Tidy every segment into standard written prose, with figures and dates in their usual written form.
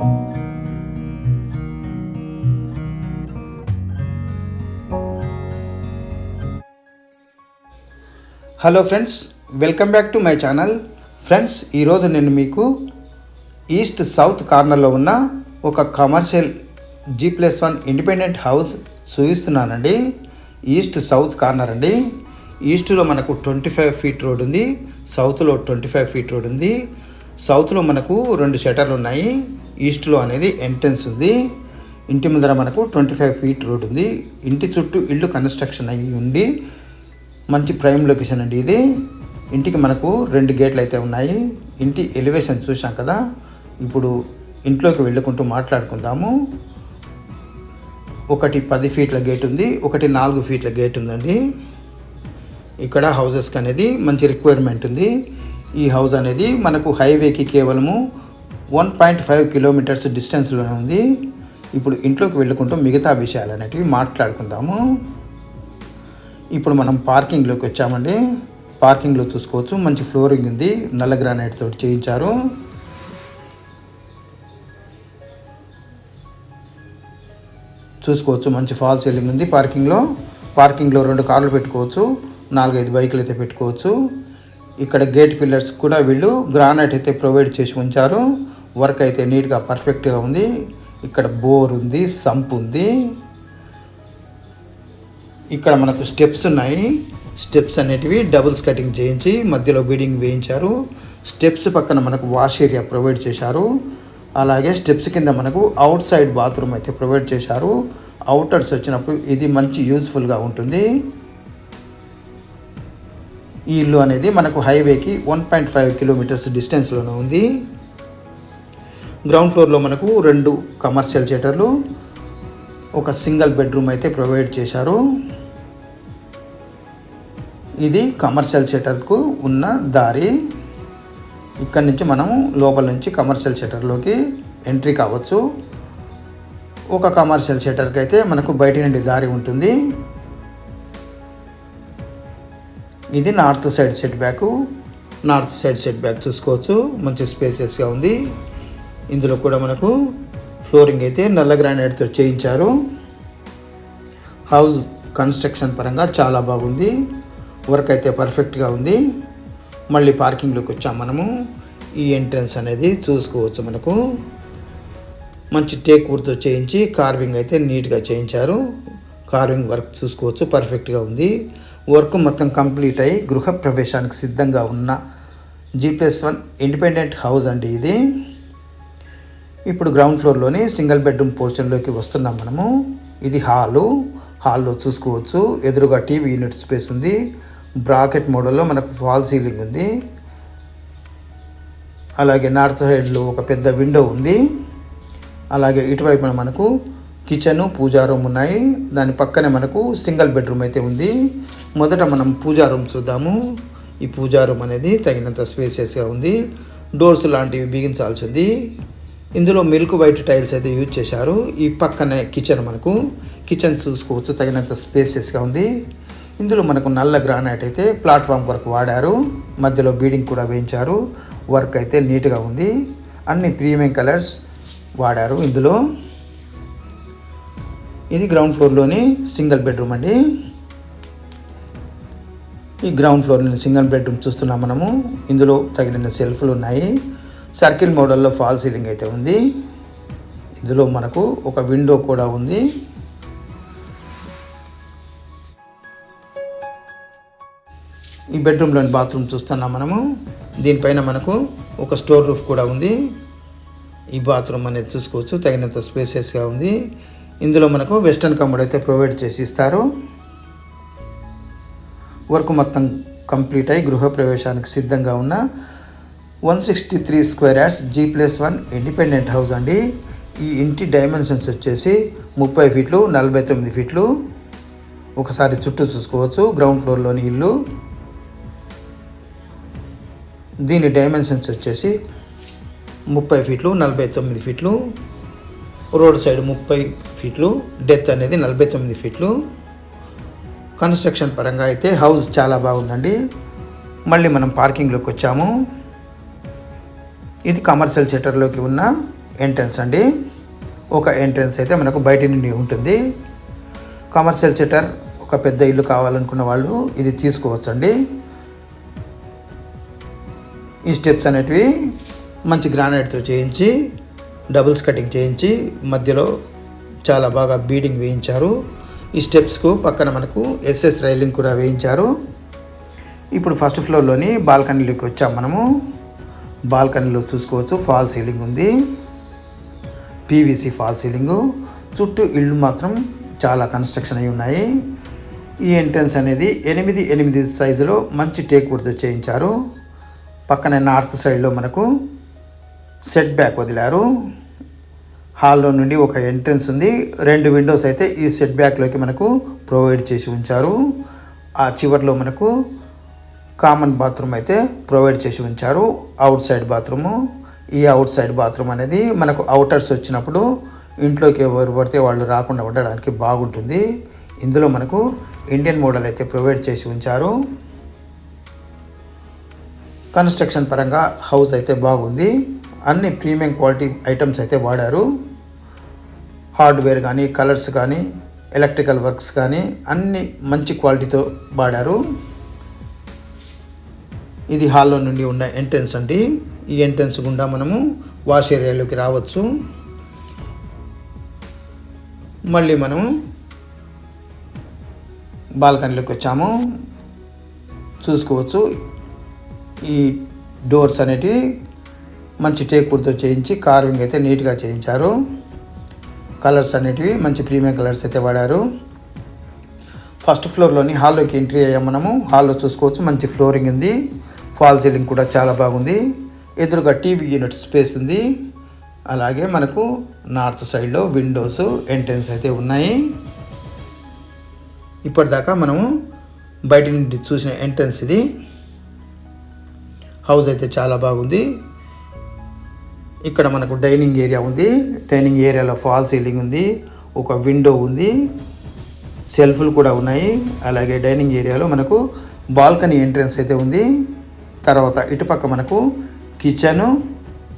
Hello friends, welcome back to my channel. Friends, ఈరోజు నేను మీకు ఈస్ట్ సౌత్ కార్నర్లో ఉన్న ఒక కమర్షియల్ G+1 ఇండిపెండెంట్ హౌస్ చూపిస్తున్నానండి. ఈస్ట్ సౌత్ కార్నర్ అండి. ఈస్ట్లో మనకు 25 ఫీట్ రోడ్ ఉంది, సౌత్లో 25 ఫీట్ రోడ్ ఉంది. సౌత్లో మనకు 2 షటర్లు ఉన్నాయి. ఈస్ట్లో అనేది ఎంట్రన్స్ ఉంది. ఇంటి ముందర మనకు 25 ఫీట్ రోడ్ ఉంది. ఇంటి చుట్టూ ఇల్లు కన్స్ట్రక్షన్ అయ్యి ఉండి మంచి ప్రైమ్ లొకేషన్ అండి. ఇది ఇంటికి మనకు 2 గేట్లు అయితే ఉన్నాయి. ఇంటి ఎలివేషన్ చూసాం కదా. ఇప్పుడు ఇంట్లోకి వెళ్ళుకుంటూ మాట్లాడుకుందాము. ఒకటి 10 ఫీట్ల గేట్ ఉంది, ఒకటి 4 ఫీట్ల గేట్ ఉందండి. ఇక్కడ హౌసెస్కి అనేది మంచి రిక్వైర్మెంట్ ఉంది. ఈ హౌస్ అనేది మనకు హైవేకి కేవలము 1.5 కిలోమీటర్స్ డిస్టెన్స్లోనే ఉంది. ఇప్పుడు ఇంట్లోకి వెళ్ళుకుంటూ మిగతా విషయాలు అనేటివి మాట్లాడుకుందాము. ఇప్పుడు మనం పార్కింగ్లోకి వచ్చామండి. పార్కింగ్లో చూసుకోవచ్చు, మంచి ఫ్లోరింగ్ ఉంది, నల్ల గ్రానైట్ తోటి చేయించారు. చూసుకోవచ్చు, మంచి ఫాల్ సీలింగ్ ఉంది పార్కింగ్లో 2 కార్లు పెట్టుకోవచ్చు, 4-5 బైకులు అయితే పెట్టుకోవచ్చు. ఇక్కడ గేట్ పిల్లర్స్ కూడా వీళ్ళు గ్రానైట్ అయితే ప్రొవైడ్ చేసి ఉంచారు. వర్క్ అయితే నీట్గా పర్ఫెక్ట్గా ఉంది. ఇక్కడ బోర్ ఉంది, సంప్ ఉంది. ఇక్కడ మనకు స్టెప్స్ ఉన్నాయి. స్టెప్స్ అనేటివి డబుల్స్ కటింగ్ చేయించి మధ్యలో బీడింగ్ వేయించారు. స్టెప్స్ పక్కన మనకు వాష్ ఏరియా ప్రొవైడ్ చేశారు. అలాగే స్టెప్స్ కింద మనకు అవుట్ సైడ్ బాత్రూమ్ అయితే ప్రొవైడ్ చేశారు. అవుటర్స్ వచ్చినప్పుడు ఇది మంచి యూజ్ఫుల్గా ఉంటుంది. ఈ ఇల్లు అనేది మనకు హైవేకి 1.5 కిలోమీటర్స్ డిస్టెన్స్లోనే ఉంది. గ్రౌండ్ ఫ్లోర్లో మనకు 2 కమర్షియల్ షటర్లు, ఒక సింగిల్ బెడ్రూమ్ అయితే ప్రొవైడ్ చేశారు. ఇది కమర్షియల్ షటర్కు ఉన్న దారి. ఇక్కడి నుంచి మనము లోపల నుంచి కమర్షియల్ షటర్లోకి ఎంట్రీ కావచ్చు. ఒక కమర్షియల్ షటర్కి అయితే మనకు బయట నుండి దారి ఉంటుంది. ఇది నార్త్ సైడ్ సెట్ బ్యాక్ చూసుకోవచ్చు, మంచి స్పేసెస్గా ఉంది. ఇందులో కూడా మనకు ఫ్లోరింగ్ అయితే నల్ల గ్రానైట్తో చేయించారు. హౌస్ కన్స్ట్రక్షన్ పరంగా చాలా బాగుంది. వర్క్ అయితే పర్ఫెక్ట్గా ఉంది. మళ్ళీ పార్కింగ్లోకి వచ్చాం మనము. ఈ ఎంట్రన్స్ అనేది చూసుకోవచ్చు, మనకు మంచి టేక్ వుడ్తో చేయించి కార్వింగ్ అయితే నీట్గా చేయించారు. కార్వింగ్ వర్క్ చూసుకోవచ్చు, పర్ఫెక్ట్గా ఉంది. వర్క్ మొత్తం కంప్లీట్ అయ్యి గృహ ప్రవేశానికి సిద్ధంగా ఉన్న G+1 ఇండిపెండెంట్ హౌస్ అండి ఇది. ఇప్పుడు గ్రౌండ్ ఫ్లోర్లోని సింగిల్ బెడ్రూమ్ పోర్షన్లోకి వస్తున్నాం మనము. ఇది హాల్లో చూసుకోవచ్చు, ఎదురుగా టీవీ యూనిట్ స్పేస్ ఉంది. బ్రాకెట్ మోడల్లో మనకు ఫాల్ సీలింగ్ ఉంది. అలాగే నార్త్ సైడ్లో ఒక పెద్ద విండో ఉంది. అలాగే ఇటువైపున మనకు కిచెను, పూజా రూమ్ ఉన్నాయి. దాని పక్కనే మనకు సింగిల్ బెడ్రూమ్ అయితే ఉంది. మొదట మనం పూజా రూమ్ చూద్దాము. ఈ పూజా రూమ్ అనేది తగినంత స్పేసియస్గా ఉంది. డోర్స్ లాంటివి బిగించాల్సి ఉంది. ఇందులో మిల్క్ వైట్ టైల్స్ అయితే యూజ్ చేశారు. ఈ పక్కనే కిచెన్ చూసుకోవచ్చు, తగినంత స్పేసెస్గా ఉంది. ఇందులో మనకు నల్ల గ్రానైట్ అయితే ప్లాట్ఫామ్ వరకు వాడారు. మధ్యలో బీడింగ్ కూడా వేయించారు. వర్క్ అయితే నీట్గా ఉంది. అన్ని ప్రీమియం కలర్స్ వాడారు ఇందులో. ఇది గ్రౌండ్ ఫ్లోర్లోని సింగిల్ బెడ్రూమ్ అండి. ఈ గ్రౌండ్ ఫ్లోర్లోని సింగిల్ బెడ్రూమ్ చూస్తున్నాం మనము. ఇందులో తగిన సెల్ఫ్లు ఉన్నాయి. సర్కిల్ మోడల్లో ఫాల్ సీలింగ్ అయితే ఉంది. ఇందులో మనకు ఒక విండో కూడా ఉంది. ఈ బెడ్రూమ్లోని బాత్రూమ్ చూస్తున్నాం మనము. దీనిపైన మనకు ఒక స్టోర్ రూఫ్ కూడా ఉంది. ఈ బాత్రూమ్ అనేది చూసుకోవచ్చు, తగినంత స్పేసెస్గా ఉంది. ఇందులో మనకు వెస్టర్న్ కమోడ్ అయితే ప్రొవైడ్ చేసి ఇస్తారు. వర్క్ మొత్తం కంప్లీట్ అయి గృహ ప్రవేశానికి సిద్ధంగా ఉన్న 163 square yards G+1 independent house అండి. ఈ ఇంటి డైమెన్షన్స్ వచ్చేసి 30 ఫీట్లు 49 ఫీట్లు. ఒకసారి చుట్టూ చూసుకోవచ్చు, గ్రౌండ్ ఫ్లోర్లోని ఇల్లు. దీని డైమెన్షన్స్ వచ్చేసి 30 ఫీట్లు 49 ఫీట్లు. రోడ్ సైడ్ 30 ఫీట్లు, డెత్ అనేది 49 ఫీట్లు. కన్స్ట్రక్షన్ పరంగా అయితే హౌస్ చాలా బాగుందండి. మళ్ళీ మనం పార్కింగ్లోకి వచ్చాము. ఇది కమర్షియల్ షట్టర్లోకి ఉన్న ఎంట్రన్స్ అండి. ఒక ఎంట్రన్స్ అయితే మనకు బయట నుండి ఉంటుంది. కమర్షియల్ సెటర్ ఒక పెద్ద ఇల్లు కావాలనుకున్న వాళ్ళు ఇది తీసుకోవచ్చండి. ఈ స్టెప్స్ అనేటివి మంచి గ్రానైట్తో చేయించి డబుల్స్ కటింగ్ చేయించి మధ్యలో చాలా బాగా బీడింగ్ వేయించారు. ఈ స్టెప్స్కు పక్కన మనకు ఎస్ఎస్ రైలింగ్ కూడా వేయించారు. ఇప్పుడు ఫస్ట్ ఫ్లోర్లోని బాల్కనీలోకి వచ్చాం. మనము బాల్కనీలో చూసుకోవచ్చు ఫాల్ సీలింగ్ ఉంది, పీవీసీ ఫాల్ సీలింగు. చుట్టూ ఇళ్ళు మాత్రం చాలా కన్స్ట్రక్షన్ అయి ఉన్నాయి. ఈ ఎంట్రన్స్ అనేది 8x8 సైజులో మంచి టేక్ వుడ్తో చేయించారు. పక్కన నార్త్ సైడ్లో మనకు సెట్ బ్యాక్ వదిలారు. హాల్లో నుండి ఒక ఎంట్రన్స్ ఉంది. 2 విండోస్ అయితే ఈ సెట్ బ్యాక్లోకి మనకు ప్రొవైడ్ చేసి ఉంచారు. ఆ చివర్లో మనకు కామన్ బాత్రూమ్ అయితే ప్రొవైడ్ చేసి ఉంచారు, అవుట్ సైడ్ బాత్రూము. ఈ అవుట్ సైడ్ బాత్రూమ్ అనేది మనకు అవుటర్స్ వచ్చినప్పుడు ఇంట్లోకి ఎవరు పడితే వాళ్ళు రాకుండా ఉండడానికి బాగుంటుంది. ఇందులో మనకు ఇండియన్ మోడల్ అయితే ప్రొవైడ్ చేసి ఉంచారు. కన్స్ట్రక్షన్ పరంగా హౌస్ అయితే బాగుంది. అన్ని ప్రీమియం క్వాలిటీ ఐటమ్స్ అయితే వాడారు. హార్డ్వేర్ కానీ, కలర్స్ కానీ, ఎలక్ట్రికల్ వర్క్స్ కానీ అన్ని మంచి క్వాలిటీతో వాడారు. ఇది హాల్లో నుండి ఉన్న ఎంట్రన్స్ అండి. ఈ ఎంట్రన్స్ గుండా మనము వాష్ ఏరియాలోకి రావచ్చు. మళ్ళీ మనము బాల్కనీలోకి వచ్చాము. చూసుకోవచ్చు ఈ డోర్స్ అనేటివి మంచి టేక్ వుడ్తో చేయించి కార్వింగ్ అయితే నీట్గా చేయించారు. కలర్స్ అనేటివి మంచి ప్రీమియం కలర్స్ అయితే వాడారు. ఫస్ట్ ఫ్లోర్లోని హాల్లోకి ఎంట్రీ అయ్యాం మనము. హాల్లో చూసుకోవచ్చు మంచి ఫ్లోరింగ్ ఉంది, ఫాల్ సీలింగ్ కూడా చాలా బాగుంది. ఎదురుగా టీవీ యూనిట్ స్పేస్ ఉంది. అలాగే మనకు నార్త్ సైడ్లో విండోస్, ఎంట్రన్స్ అయితే ఉన్నాయి. ఇప్పటిదాకా మనము బయట నుండి చూసిన ఎంట్రన్స్ ఇది. హౌస్ అయితే చాలా బాగుంది. ఇక్కడ మనకు డైనింగ్ ఏరియా ఉంది. డైనింగ్ ఏరియాలో ఫాల్ సీలింగ్ ఉంది, ఒక విండో ఉంది, సెల్ఫ్లు కూడా ఉన్నాయి. అలాగే డైనింగ్ ఏరియాలో మనకు బాల్కనీ ఎంట్రన్స్ అయితే ఉంది. తర్వాత ఇటుపక్క మనకు కిచెను,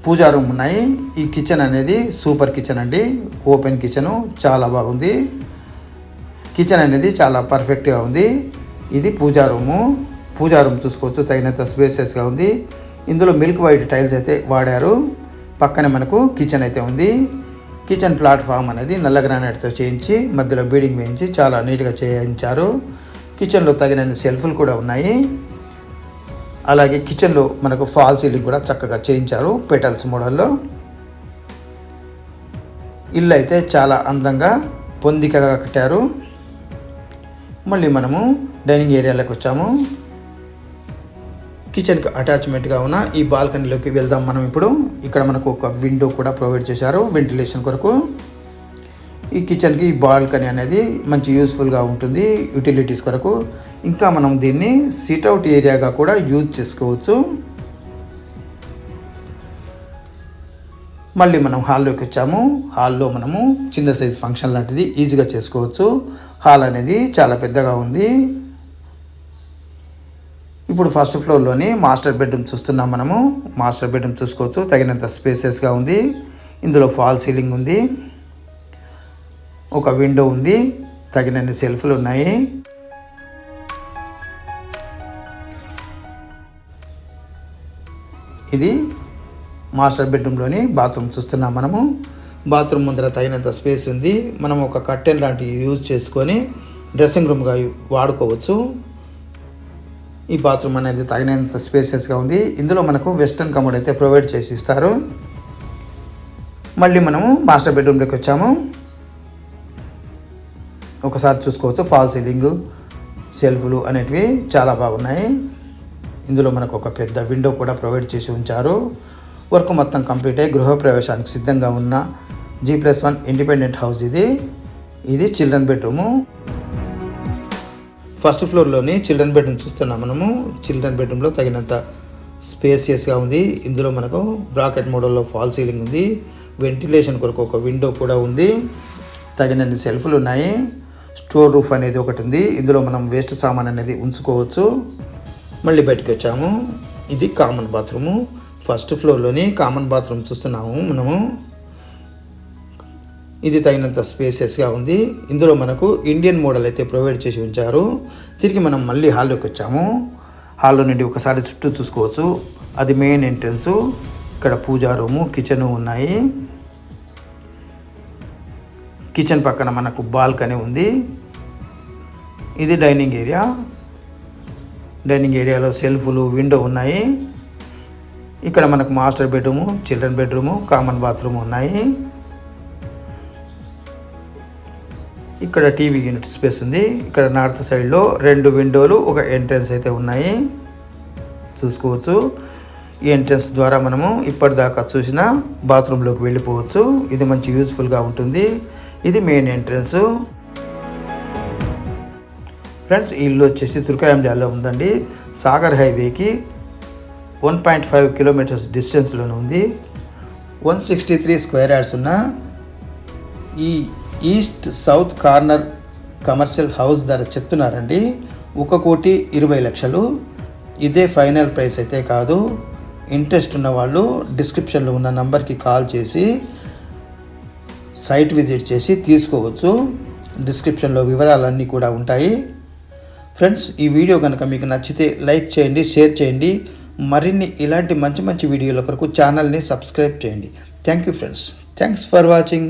పూజా రూమ్ ఉన్నాయి. ఈ కిచెన్ అనేది సూపర్ కిచెన్ అండి. ఓపెన్ కిచెను చాలా బాగుంది. కిచెన్ అనేది చాలా పర్ఫెక్ట్గా ఉంది. ఇది పూజా రూము. పూజా రూమ్ చూసుకోవచ్చు తగినంత స్పేసెస్గా ఉంది. ఇందులో మిల్క్ వైట్ టైల్స్ అయితే వాడారు. పక్కనే మనకు కిచెన్ అయితే ఉంది. కిచెన్ ప్లాట్ఫామ్ అనేది నల్ల గ్రానైట్తో చేయించి మధ్యలో బీడింగ్ వేయించి చాలా నీట్గా చేయించారు. కిచెన్లో తగినన్ని సెల్ఫ్లు కూడా ఉన్నాయి. అలాగే కిచెన్లో మనకు ఫాల్ సీలింగ్ కూడా చక్కగా చేయించారు పెటల్స్ మోడల్లో. ఇల్లు అయితే చాలా అందంగా పొందికగా కట్టారు. మళ్ళీ మనము డైనింగ్ ఏరియాలోకి వచ్చాము. కిచెన్కి అటాచ్మెంట్గా ఉన్న ఈ బాల్కనీలోకి వెళ్దాం మనం ఇప్పుడు. ఇక్కడ మనకు ఒక విండో కూడా ప్రొవైడ్ చేశారు వెంటిలేషన్ కొరకు. ఈ కిచెన్కి ఈ బాల్కనీ అనేది మంచి యూస్ఫుల్గా ఉంటుంది యూటిలిటీస్ కొరకు. ఇంకా మనం దీన్ని సిట్అవుట్ ఏరియాగా కూడా యూజ్ చేసుకోవచ్చు. మళ్ళీ మనం హాల్లోకి వచ్చాము. హాల్లో మనము చిన్న సైజ్ ఫంక్షన్ లాంటిది ఈజీగా చేసుకోవచ్చు. హాల్ అనేది చాలా పెద్దగా ఉంది. ఇప్పుడు ఫస్ట్ ఫ్లోర్లోని మాస్టర్ బెడ్రూమ్ చూస్తున్నాం మనము. మాస్టర్ బెడ్రూమ్ చూసుకోవచ్చు తగినంత స్పేసెస్గా ఉంది. ఇందులో ఫాల్ సీలింగ్ ఉంది, ఒక విండో ఉంది, తగినన్ని సెల్ఫ్లు ఉన్నాయి. ఇది మాస్టర్ బెడ్రూమ్లోని బాత్రూమ్ చూస్తున్నాం మనము. బాత్రూమ్ ముందర తగినంత స్పేస్ ఉంది. మనం ఒక కర్టెన్ లాంటివి యూజ్ చేసుకొని డ్రెస్సింగ్ రూమ్గా వాడుకోవచ్చు. ఈ బాత్రూమ్ అనేది తగినంత స్పేసెస్గా ఉంది. ఇందులో మనకు వెస్టర్న్ కమోడ్ అయితే ప్రొవైడ్ చేసి ఇస్తారు. మళ్ళీ మనము మాస్టర్ బెడ్రూమ్లోకి వచ్చాము. ఒకసారి చూసుకోవచ్చు ఫాల్ సీలింగ్, సెల్ఫ్లు అనేటివి చాలా బాగున్నాయి. ఇందులో మనకు ఒక పెద్ద విండో కూడా ప్రొవైడ్ చేసి ఉంచారు. వర్క్ మొత్తం కంప్లీట్ అయ్యి గృహప్రవేశానికి సిద్ధంగా ఉన్న G+1 ఇండిపెండెంట్ హౌస్ ఇది. ఇది చిల్డ్రన్ బెడ్రూము. ఫస్ట్ ఫ్లోర్లోని చిల్డ్రన్ బెడ్రూమ్ చూస్తున్నాం మనము. చిల్డ్రన్ బెడ్రూమ్లో తగినంత స్పేసియస్గా ఉంది. ఇందులో మనకు బ్రాకెట్ మోడల్లో ఫాల్ సీలింగ్ ఉంది. వెంటిలేషన్ కొరకు ఒక విండో కూడా ఉంది. తగినన్ని సెల్ఫ్లు ఉన్నాయి. స్టోర్ రూఫ్ అనేది ఒకటి ఉంది. ఇందులో మనం వేస్ట్ సామాన్ అనేది ఉంచుకోవచ్చు. మళ్ళీ బయటకు వచ్చాము. ఇది కామన్ బాత్రూము. ఫస్ట్ ఫ్లోర్లోని కామన్ బాత్రూమ్ చూస్తున్నాము మనము. ఇది తగినంత స్పేసెస్గా ఉంది. ఇందులో మనకు ఇండియన్ మోడల్ అయితే ప్రొవైడ్ చేసి ఉంచారు. తిరిగి మనం మళ్ళీ హాల్లోకి వచ్చాము. హాల్లో నుండి ఒకసారి చుట్టూ చూసుకోవచ్చు. అది మెయిన్ ఎంట్రన్స్. ఇక్కడ పూజా రూము, కిచెను ఉన్నాయి. కిచెన్ పక్కన మనకు బాల్కనీ ఉంది. ఇది డైనింగ్ ఏరియా. డైనింగ్ ఏరియాలో సెల్ఫ్లు, విండో ఉన్నాయి. ఇక్కడ మనకు master bedroom, children bedroom, common bathroom ఉన్నాయి. ఇక్కడ టీవీ యూనిట్ స్పేస్ ఉంది. ఇక్కడ నార్త్ సైడ్లో 2 విండోలు, ఒక ఎంట్రన్స్ అయితే ఉన్నాయి. చూసుకోవచ్చు. ఈ ఎంట్రన్స్ ద్వారా మనము ఇప్పటిదాకా చూసిన బాత్రూంలోకి వెళ్ళిపోవచ్చు. ఇది మంచి యూజ్ఫుల్గా ఉంటుంది. ఇది మెయిన్ ఎంట్రన్స్. ఫ్రెండ్స్, ఈ ఇల్లు వచ్చేసి తుర్కాయంజాల్లో ఉందండి. సాగర్ హైవేకి 1.5 కిలోమీటర్స్ డిస్టెన్స్లోనే ఉంది. 163 స్క్వేర్ యార్డ్స్ ఉన్న ఈ east south corner commercial house ధర చెప్తున్నారండి 1,20,00,000. ఇదే ఫైనల్ ప్రైస్ అయితే కాదు. ఇంట్రెస్ట్ ఉన్న వాళ్ళు డిస్క్రిప్షన్లో ఉన్న నంబర్కి కాల్ చేసి సైట్ విజిట్ చేసి తీసుకోవచ్చు. డిస్క్రిప్షన్లో వివరాలన్నీ కూడా ఉంటాయి. ఫ్రెండ్స్, ఈ వీడియో కనుక మీకు నచ్చితే లైక్ చేయండి, షేర్ చేయండి. మరిన్ని ఇలాంటి మంచి మంచి వీడియోల కొరకు ఛానల్ని సబ్స్క్రైబ్ చేయండి. Thank you friends. Thanks for watching.